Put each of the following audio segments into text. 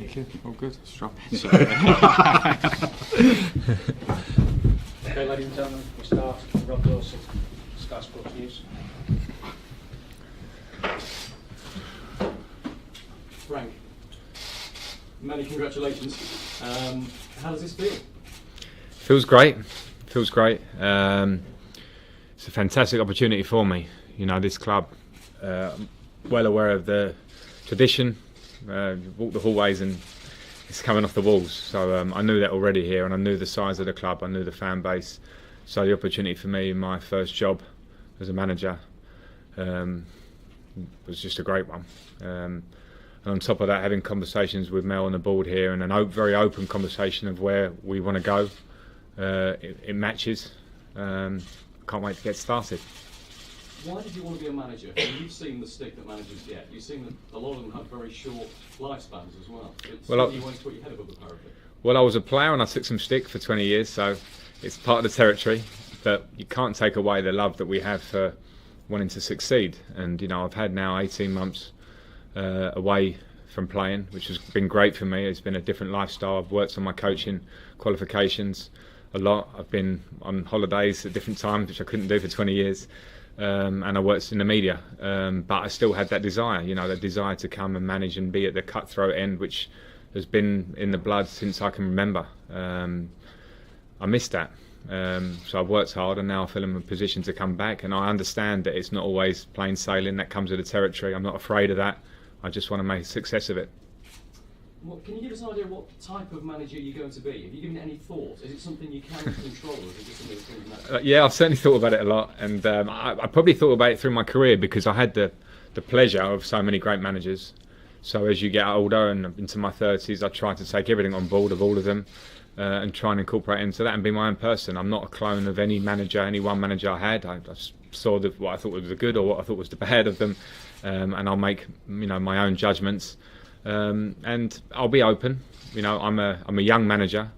Thank you. All good. Strong. Okay, ladies and gentlemen, we start. Rob Dawson, Sky Sports News. Frank, many congratulations. How does this feel? Feels great. Feels great. It's a fantastic opportunity for me. You know, this club, well aware of the tradition. Walk the hallways and it's coming off the walls. So I knew that already here, and I knew the size of the club. I knew the fan base. So the opportunity for me in my first job as a manager was just a great one. And on top of that, having conversations with Mel on the board here, and a very open conversation of where we want to go. It matches. Can't wait to get started. Why did you want to be a manager? I mean, you've seen the stick that managers get. You've seen that a lot of them have very short lifespans as well. You want to put your head above the parapet. Well, I was a player and I took some stick for 20 years, so it's part of the territory. But you can't take away the love that we have for wanting to succeed. And you know, I've had now 18 months away from playing, which has been great for me. It's been a different lifestyle. I've worked on my coaching qualifications a lot. I've been on holidays at different times, which I couldn't do for 20 years. And I worked in the media, but I still had that desire, you know, that desire to come and manage and be at the cutthroat end, which has been in the blood since I can remember. I missed that. So I've worked hard, and now I feel in a position to come back, and I understand that it's not always plain sailing. That comes with the territory. I'm not afraid of that. I just want to make a success of it. Can you give us an idea of what type of manager you're going to be? Have you given it any thought? Is it something you can control, or is it just something that's going to matter? Yeah, I've certainly thought about it a lot, and I probably thought about it through my career because I had the pleasure of so many great managers. So as you get older and into my 30s, I try to take everything on board of all of them and try and incorporate into that and be my own person. I'm not a clone of any manager, any one manager I had. I saw what I thought was the good or what I thought was the bad of them, and I'll make my own judgments. And I'll be open. You know, I'm a young manager,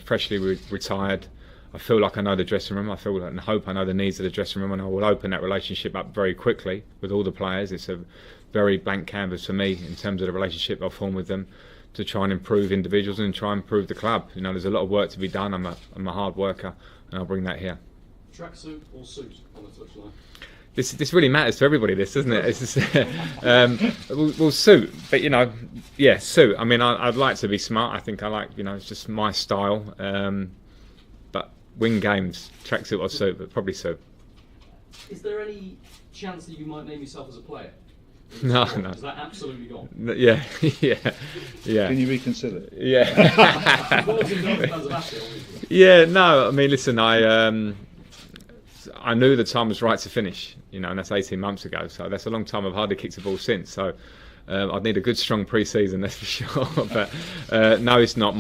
freshly retired. I feel like I know the dressing room. I feel and hope I know the needs of the dressing room, and I will open that relationship up very quickly with all the players. It's a very blank canvas for me in terms of the relationship I'll form with them to try and improve individuals and try and improve the club. You know, there's a lot of work to be done. I'm a hard worker, and I'll bring that here. Tracksuit or suit on the touchline? This really matters to everybody, this, doesn't it? It's just, we'll suit, but yeah, suit. I mean, I'd like to be smart. I think I like, it's just my style. But win games, tracksuit or suit, but probably suit. Is there any chance that you might name yourself as a player? No. Is that absolutely gone? Yeah. Can you reconsider? Yeah. Yeah. No. I mean, listen. I knew the time was right to finish, and that's 18 months ago. So that's a long time. I've hardly kicked a ball since. So I'd need a good, strong pre-season, that's for sure. But no, it's not.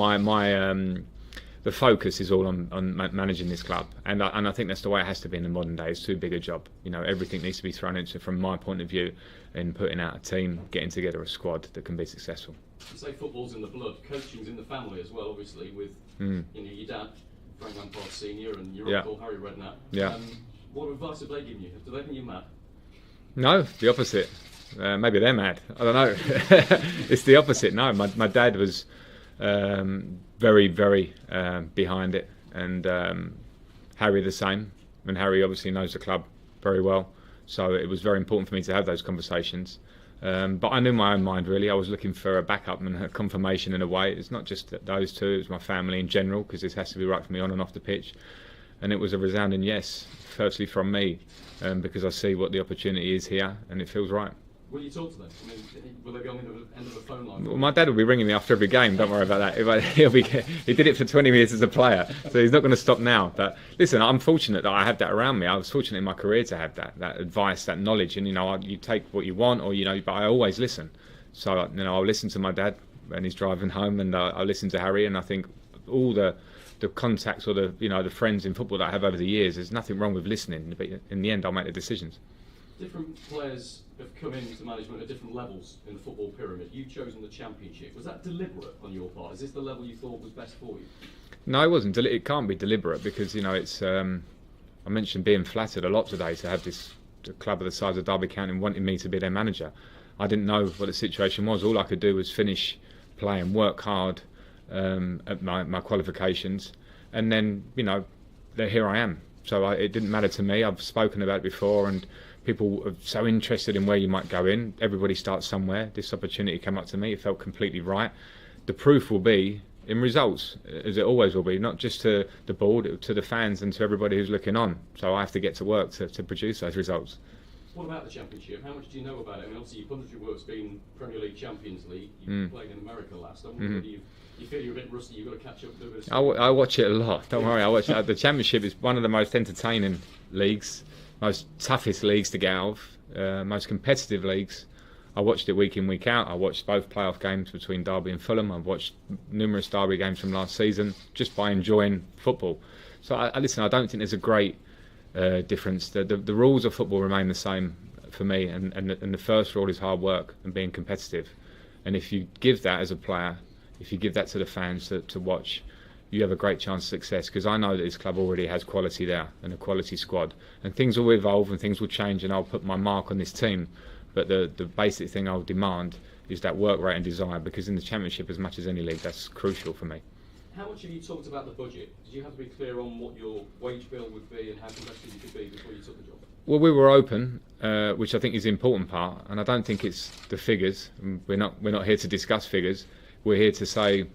The focus is all on managing this club, and I think that's the way it has to be in the modern day. It's too big a job. Everything needs to be thrown into, from my point of view, in putting out a team, getting together a squad that can be successful. You say football's in the blood, coaching's in the family as well, obviously, with your dad, Frank Lampard Senior, and your uncle Harry Redknapp. Yeah. What advice have they given you? Do they think you're mad? No, the opposite. Maybe they're mad. I don't know. It's the opposite. No, my dad was very, very behind it, and Harry the same. And Harry obviously knows the club very well, so it was very important for me to have those conversations. But I knew my own mind, really. I was looking for a backup and a confirmation in a way. It's not just those two, it was my family in general, because this has to be right for me on and off the pitch. And it was a resounding yes, firstly from me, because I see what the opportunity is here, and it feels right. Will you talk to them? I mean, will they be on the end of the phone line? Well, my dad will be ringing me after every game, don't worry about that. He did it for 20 years as a player, so he's not going to stop now. But listen, I'm fortunate that I have that around me. I was fortunate in my career to have that advice, that knowledge, and you take what you want, or but I always listen. So I'll listen to my dad when he's driving home, and I'll listen to Harry, and I think all the contacts or the friends in football that I have over the years, there's nothing wrong with listening, but in the end I'll make the decisions. Different players have come into management at different levels in the football pyramid. You've chosen the Championship. Was that deliberate on your part? Is this the level you thought was best for you? No, it wasn't. It can't be deliberate because it's. I mentioned being flattered a lot today to have the club of the size of Derby County wanting me to be their manager. I didn't know what the situation was. All I could do was finish play and work hard at my qualifications, and then here I am. So it didn't matter to me. I've spoken about it before, and people are so interested in where you might go in. Everybody starts somewhere. This opportunity came up to me. It felt completely right. The proof will be in results, as it always will be, not just to the board, to the fans and to everybody who's looking on. So I have to get to work to produce those results. What about the Championship? How much do you know about it? I mean, obviously your punditry work's been Premier League, Champions League. You played in America last. I wonder whether you feel you're a bit rusty. You've got to catch up. Do a bit of I watch it a lot. Don't worry. I watch it. The Championship is one of the most entertaining leagues, most toughest leagues to get out of, most competitive leagues. I watched it week in, week out. I watched both playoff games between Derby and Fulham. I've watched numerous Derby games from last season just by enjoying football. So I listen, I don't think there's a great difference. The rules of football remain the same for me, and the first rule is hard work and being competitive. And if you give that as a player, if you give that to the fans to watch, you have a great chance of success, because I know that this club already has quality there and a quality squad, and things will evolve and things will change, and I'll put my mark on this team. But the basic thing I'll demand is that work rate and desire, because in the Championship, as much as any league, that's crucial for me. How much have you talked about the budget? Did you have to be clear on what your wage bill would be and how competitive you could be before you took the job? Well, we were open, which I think is the important part, and I don't think it's the figures. We're not here to discuss figures. We're here to say,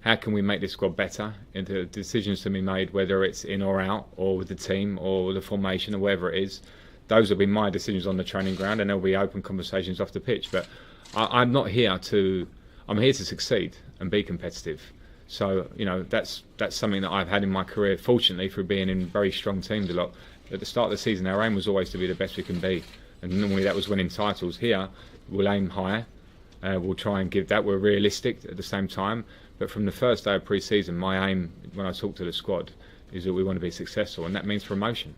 how can we make this squad better? And the decisions to be made, whether it's in or out, or with the team, or the formation, or wherever it is. Those will be my decisions on the training ground, and there'll be open conversations off the pitch. But I'm not here to. I'm here to succeed and be competitive. So that's something that I've had in my career. Fortunately, for being in very strong teams a lot. At the start of the season, our aim was always to be the best we can be, and normally that was winning titles. Here, we'll aim higher. We'll try and give that. We're realistic at the same time. But from the first day of pre-season, my aim, when I talk to the squad, is that we want to be successful, and that means promotion.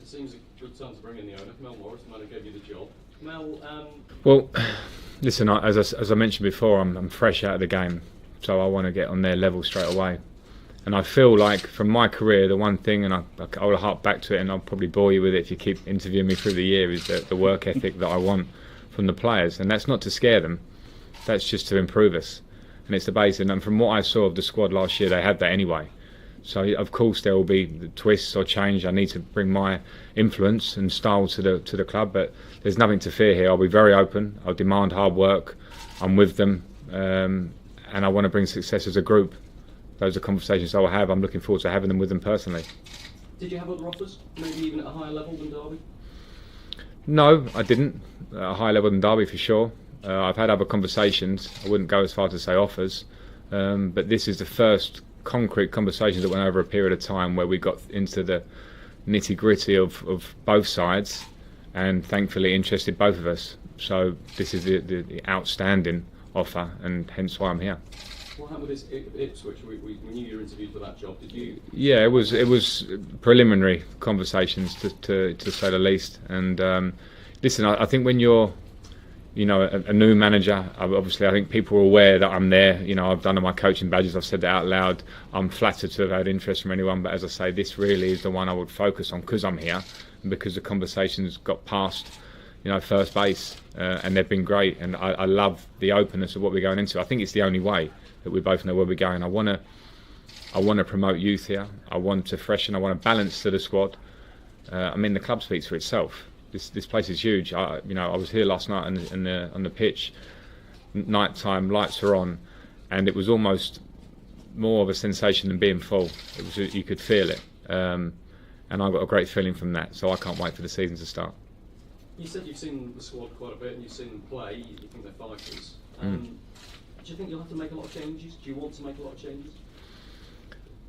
It seems a good time to bring in the owner, Mel Morris. The man who gave you the job. Mel. Well, listen. As I mentioned before, I'm fresh out of the game, so I want to get on their level straight away. And I feel like from my career, the one thing, and I will harp back to it, and I'll probably bore you with it if you keep interviewing me through the year, is the work ethic that I want from the players. And that's not to scare them, that's just to improve us. And it's the basis. And from what I saw of the squad last year, they had that anyway. So of course there will be twists or change. I need to bring my influence and style to the club, but there's nothing to fear here. I'll be very open. I'll demand hard work. I'm with them, and I want to bring success as a group. Those are conversations I will have. I'm looking forward to having them with them personally. Did you have other offers, maybe even at a higher level than Derby? No, I didn't. At a higher level than Derby for sure. I've had other conversations. I wouldn't go as far to say offers, but this is the first concrete conversations that went over a period of time where we got into the nitty gritty of both sides, and thankfully interested both of us. So this is the outstanding offer, and hence why I'm here. What happened with this Ipswich? We knew you were interviewed for that job. Did you? Yeah, it was preliminary conversations to say the least. And listen, I think when you're a new manager, obviously I think people are aware that I'm there. I've done my coaching badges, I've said that out loud. I'm flattered to have had interest from anyone, but as I say, this really is the one I would focus on because I'm here and because the conversations got past first base, and they've been great, and I love the openness of what we're going into. I think it's the only way that we both know where we're going. I want to promote youth here. I want to freshen. I want a balance to the squad. The club speaks for itself. This place is huge. I was here last night on the pitch. Night time, lights are on, and it was almost more of a sensation than being full. It was, you could feel it, and I got a great feeling from that. So I can't wait for the season to start. You said you've seen the squad quite a bit, and you've seen them play. You think they're fighters. Do you think you'll have to make a lot of changes? Do you want to make a lot of changes?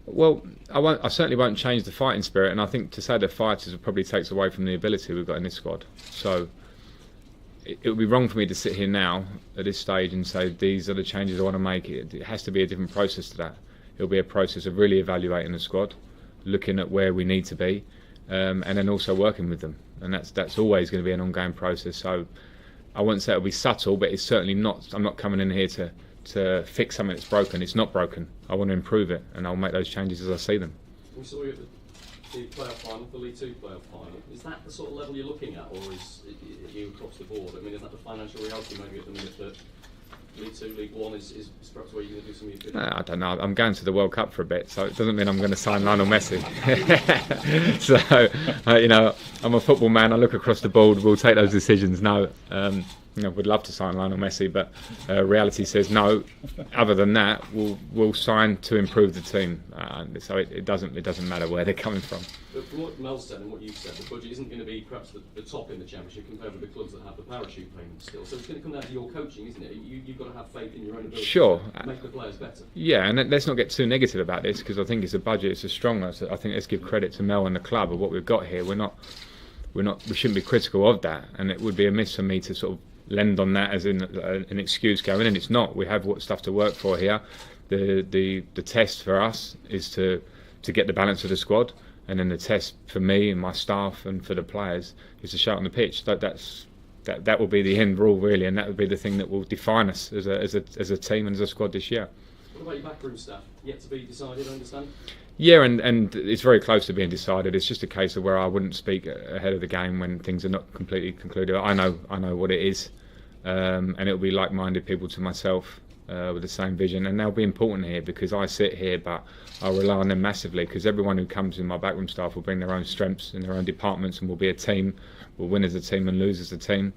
Well, I certainly won't change the fighting spirit, and I think to say they're fighters probably takes away from the ability we've got in this squad. So it would be wrong for me to sit here now at this stage and say these are the changes I want to make. It has to be a different process to that. It'll be a process of really evaluating the squad, looking at where we need to be, and then also working with them. And that's always going to be an ongoing process. So I wouldn't say it'll be subtle, but it's certainly not. I'm not coming in here to fix something that's broken. It's not broken. I want to improve it, and I'll make those changes as I see them. We saw you at the playoff final, the League Two playoff final. Is that the sort of level you're looking at, or is it you across the board? Is that the financial reality maybe at the minute that League 2, League 1 is perhaps where you're going to do some of your I don't know. I'm going to the World Cup for a bit, so it doesn't mean I'm going to sign Lionel Messi. So, you know, I'm a football man. I look across the board. We'll take those decisions. No, you know, would love to sign Lionel Messi, but reality says no. Other than that, we'll sign to improve the team. So it doesn't matter where they're coming from. But from what Mel said and what you've said, the budget isn't going to be perhaps the top in the Championship compared with the clubs that have the parachute payments still. So it's going to come down to your coaching, isn't it? You've got to have faith in your own ability Sure. to make the players better. Yeah, and let's not get too negative about this, because I think it's a budget, it's a strong one. So I think let's give credit to Mel and the club of what we've got here. We shouldn't be critical of that, and it would be amiss for me to sort of lend on that as an excuse going in. It's not. We have what stuff to work for here. The test for us is to get the balance of the squad, and then the test for me and my staff and for the players is to show it on the pitch. That will be the end rule really, and that will be the thing that will define us as a team and as a squad this year. What about your backroom staff? Yet to be decided, I understand? Yeah, and it's very close to being decided. It's just a case of where I wouldn't speak ahead of the game when things are not completely concluded. I know what it is, and it'll be like-minded people to myself with the same vision, and they'll be important here because I sit here, but I'll rely on them massively because everyone who comes in my backroom staff will bring their own strengths in their own departments, and we'll be a team. We'll win as a team and lose as a team,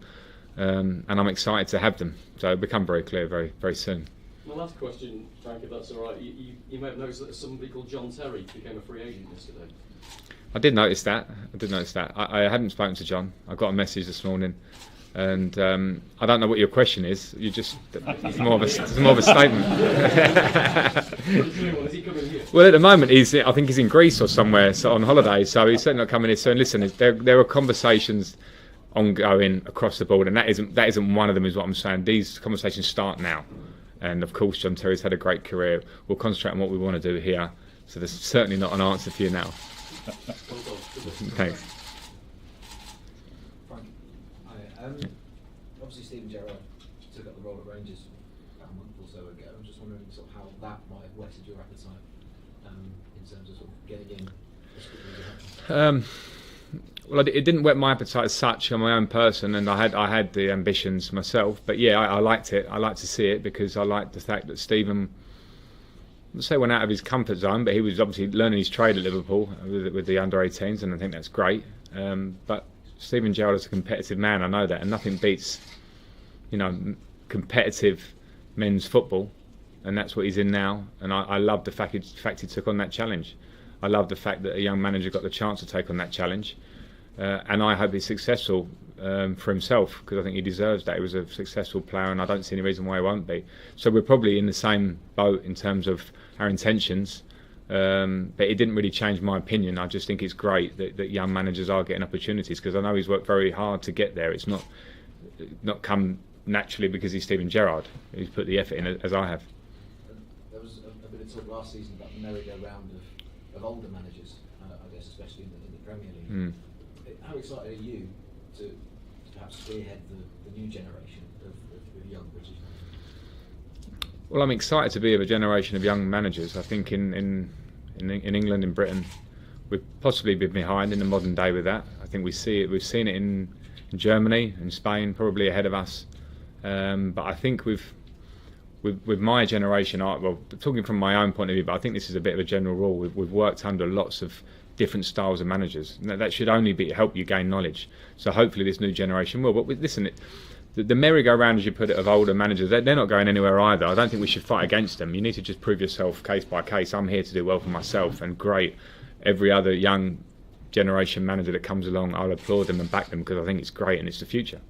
and I'm excited to have them. So it'll become very clear very, very soon. My last question, Frank, if that's all right. You may have noticed that somebody called John Terry became a free agent yesterday. I did notice that. I hadn't spoken to John. I got a message this morning, and I don't know what your question is. It's more of a statement. Is he coming here? Well, at the moment I think he's in Greece or somewhere on holiday, so he's certainly not coming here soon. Listen, there are conversations ongoing across the board, and that isn't one of them. Is what I'm saying. These conversations start now. And of course, John Terry's had a great career. We'll concentrate on what we want to do here. So there's certainly not an answer for you now. Thanks. Frank, hi. Obviously Steven Gerrard took up the role at Rangers about a month or so ago. I'm just wondering sort of how that might have whetted your appetite in terms of sort of getting in as quickly as you have. Well, it didn't whet my appetite as such on my own person, and I had the ambitions myself. But yeah, I liked it. I liked to see it because I liked the fact that Stephen, let's say, went out of his comfort zone, but he was obviously learning his trade at Liverpool with the under-18s, and I think that's great. But Steven Gerrard is a competitive man, I know that, and nothing beats, competitive men's football, and that's what he's in now. And I love the fact he took on that challenge. I love the fact that a young manager got the chance to take on that challenge. And I hope he's successful for himself because I think he deserves that. He was a successful player, and I don't see any reason why he won't be. So we're probably in the same boat in terms of our intentions, but it didn't really change my opinion. I just think it's great that young managers are getting opportunities because I know he's worked very hard to get there. It's not come naturally because he's Steven Gerrard. He's put the effort in as I have. There was a bit of talk last season about the merry-go-round of older managers, I guess, especially in the Premier League. How excited are you to perhaps spearhead the new generation of young British managers? Well, I'm excited to be of a generation of young managers. I think in England, in Britain, we've possibly been behind in the modern day with that. I think we've seen it in Germany and Spain, probably ahead of us. But I think with my generation, well, talking from my own point of view, but I think this is a bit of a general rule. We've worked under lots of different styles of managers. That should only help you gain knowledge. So hopefully this new generation will. But listen, the merry-go-round, as you put it, of older managers, they're not going anywhere either. I don't think we should fight against them. You need to just prove yourself case by case. I'm here to do well for myself, and great. Every other young generation manager that comes along, I'll applaud them and back them because I think it's great and it's the future.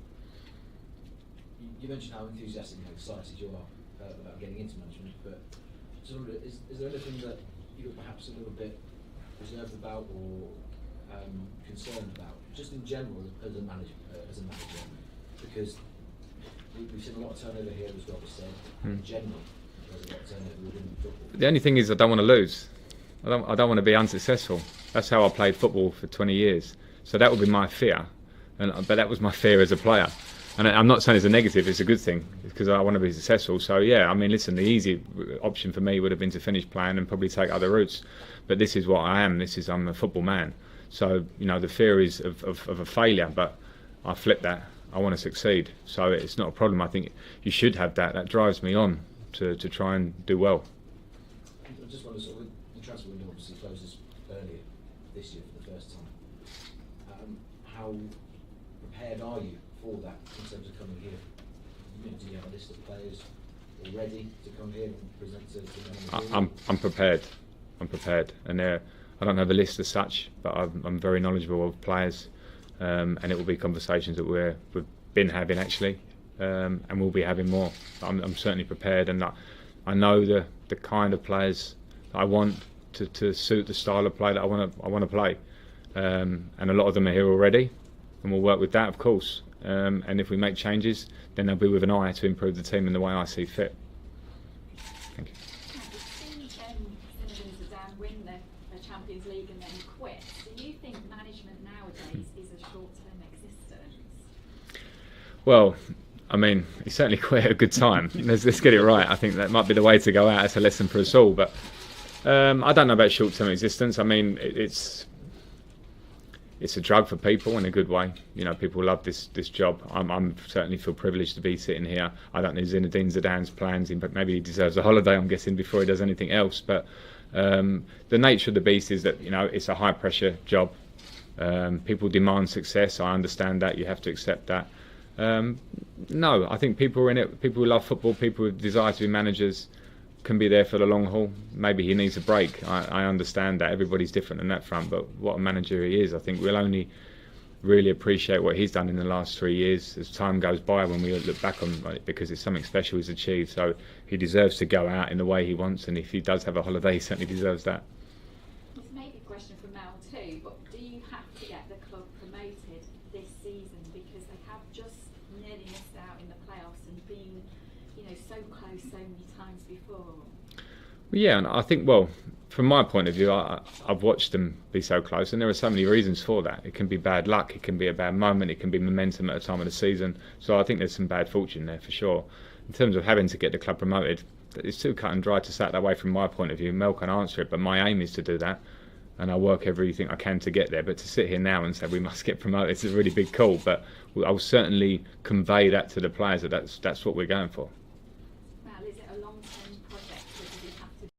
You mentioned how enthusiastic and excited you are about getting into management, but is there anything that you're perhaps a little bit reserved about or concerned about, just in general as a manager? Because we've seen a lot of turnover here, as Robert said. In general, there's a lot of turnover within football. The only thing is I don't want to lose. I don't want to be unsuccessful. That's how I played football for 20 years. So that would be my fear. But that was my fear as a player. And I'm not saying it's a negative, it's a good thing, because I want to be successful. So yeah, I mean, listen, the easy option for me would have been to finish playing and probably take other routes. But this is what I am. I'm a football man. So, the fear is of a failure, but I flip that. I want to succeed. So it's not a problem. I think you should have that. That drives me on to try and do well. I just want to sort of, the transfer window obviously closes earlier this year for the first time. How prepared are you for that in terms of coming here? You know, do you have a list of players already to come here and present to managerial? I'm prepared. I'm prepared, and I don't have a list as such, but I'm very knowledgeable of players, and it will be conversations that we've been having actually, and we'll be having more. I'm certainly prepared, and I know the kind of players that I want to suit the style of play that I want to play, and a lot of them are here already, and we'll work with that, of course. And if we make changes, then they'll be with an eye to improve the team in the way I see fit. Thank you. We've seen Zidane win the Champions League and then quit. Do you think management nowadays is a short-term existence? Well, I mean, he certainly quit at a good time. Let's get it right. I think that might be the way to go out. It's a lesson for us all. But I don't know about short-term existence. I mean, it's a drug for people in a good way. You know, people love this job. I'm certainly feel privileged to be sitting here. I don't know Zinedine Zidane's plans, but maybe he deserves a holiday, I'm guessing, before he does anything else. But the nature of the beast is that, you know, it's a high-pressure job. People demand success. I understand that. You have to accept that. No, I think people are in it. People who love football, people who desire to be managers, can be there for the long haul. Maybe he needs a break. I understand that. Everybody's different on that front, but what a manager he is, I think we'll only really appreciate what he's done in the last 3 years as time goes by, when we look back on it, because it's something special he's achieved. So he deserves to go out in the way he wants, and if he does have a holiday, he certainly deserves that. This may be a question for Mel too, but do you have to get the club promoted this season, because they have just nearly missed out in the playoffs and been, you know, so close so many times before? Well, yeah, and I think, well, from my point of view, I've watched them be so close, and there are so many reasons for that. It can be bad luck, it can be a bad moment, it can be momentum at a time of the season. So I think there's some bad fortune there for sure. In terms of having to get the club promoted, it's too cut and dry to say that way from my point of view. Mel can answer it, but my aim is to do that, and I work everything I can to get there. But to sit here now and say we must get promoted is a really big call. But I'll certainly convey that to the players that that's what we're going for.